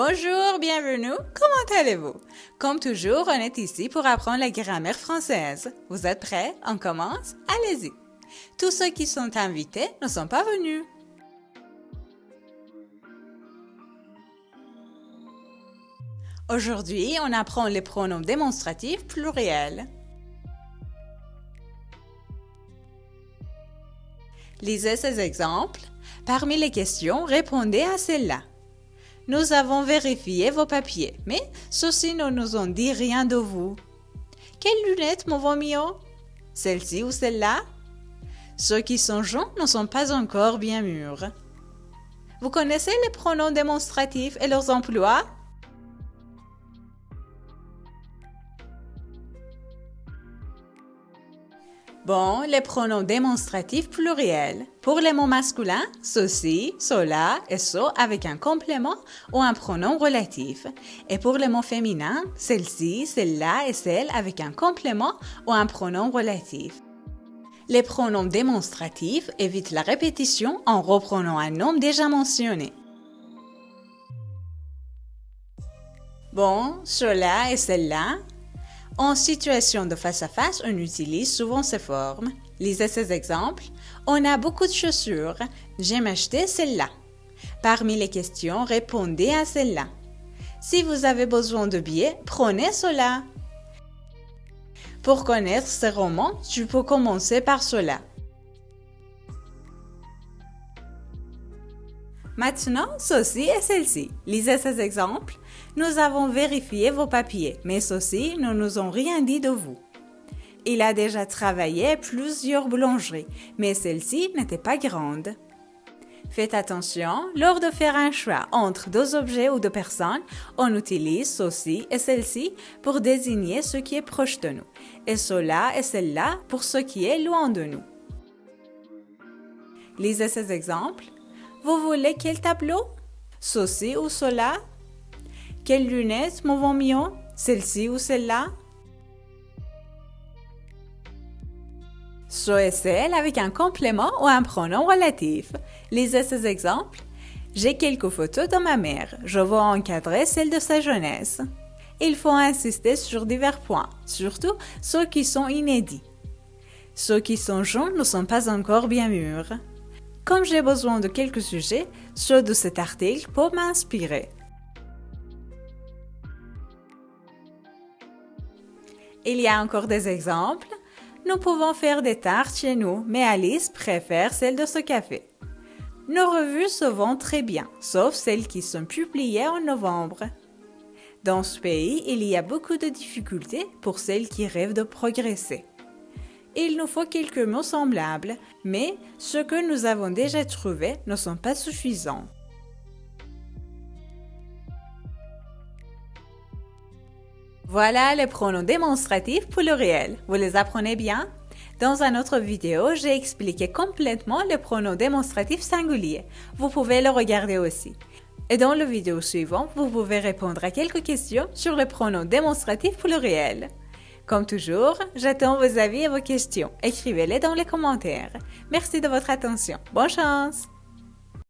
Bonjour, bienvenue, comment allez-vous? Comme toujours, on est ici pour apprendre la grammaire française. Vous êtes prêts? On commence? Allez-y. Tous ceux qui sont invités ne sont pas venus. Aujourd'hui, on apprend les pronoms démonstratifs pluriels. Lisez ces exemples. Parmi les questions, répondez à celles-là. Nous avons vérifié vos papiers, mais ceux-ci ne nous ont dit rien de vous. Quelles lunettes, mon mignon? Celle-ci ou celle-là? Ceux qui sont jaunes ne sont pas encore bien mûrs. Vous connaissez les pronoms démonstratifs et leurs emplois? Bon, les pronoms démonstratifs pluriels. Pour les mots masculins, ceci, cela et ce avec un complément ou un pronom relatif. Et pour les mots féminins, celle-ci, celle-là et celle avec un complément ou un pronom relatif. Les pronoms démonstratifs évitent la répétition en reprenant un nom déjà mentionné. Bon, cela et celle-là. En situation de face à face, on utilise souvent ces formes. Lisez ces exemples. On a beaucoup de chaussures. J'aime acheter celle-là. Parmi les questions, répondez à celle-là. Si vous avez besoin de billets, prenez cela. Pour connaître ces romans, tu peux commencer par cela. Maintenant, ceci et celle-ci. Lisez ces exemples. Nous avons vérifié vos papiers, mais ceux-ci ne nous ont rien dit de vous. Il a déjà travaillé à plusieurs boulangeries, mais celle-ci n'était pas grande. Faites attention, lors de faire un choix entre deux objets ou deux personnes, on utilise ceci et celle-ci pour désigner ce qui est proche de nous, et cela et celle-là pour ce qui est loin de nous. Lisez ces exemples. Vous voulez quel tableau? Ceci ou cela? Quelles lunettes, mon mignon? Celle-ci ou celle-là? Ce et celle avec un complément ou un pronom relatif. Lisez ces exemples. J'ai quelques photos de ma mère. Je veux encadrer celles de sa jeunesse. Il faut insister sur divers points, surtout ceux qui sont inédits. Ceux qui sont jaunes ne sont pas encore bien mûrs. Comme j'ai besoin de quelques sujets, ceux de cet article peuvent m'inspirer. Il y a encore des exemples. Nous pouvons faire des tartes chez nous, mais Alice préfère celles de ce café. Nos revues se vendent très bien, sauf celles qui sont publiées en novembre. Dans ce pays, il y a beaucoup de difficultés pour celles qui rêvent de progresser. Il nous faut quelques mots semblables, mais ceux que nous avons déjà trouvés ne sont pas suffisants. Voilà les pronoms démonstratifs pluriels. Vous les apprenez bien? Dans une autre vidéo, j'ai expliqué complètement les pronoms démonstratifs singuliers. Vous pouvez le regarder aussi. Et dans la vidéo suivante, vous pouvez répondre à quelques questions sur les pronoms démonstratifs pluriels. Comme toujours, j'attends vos avis et vos questions. Écrivez-les dans les commentaires. Merci de votre attention. Bonne chance!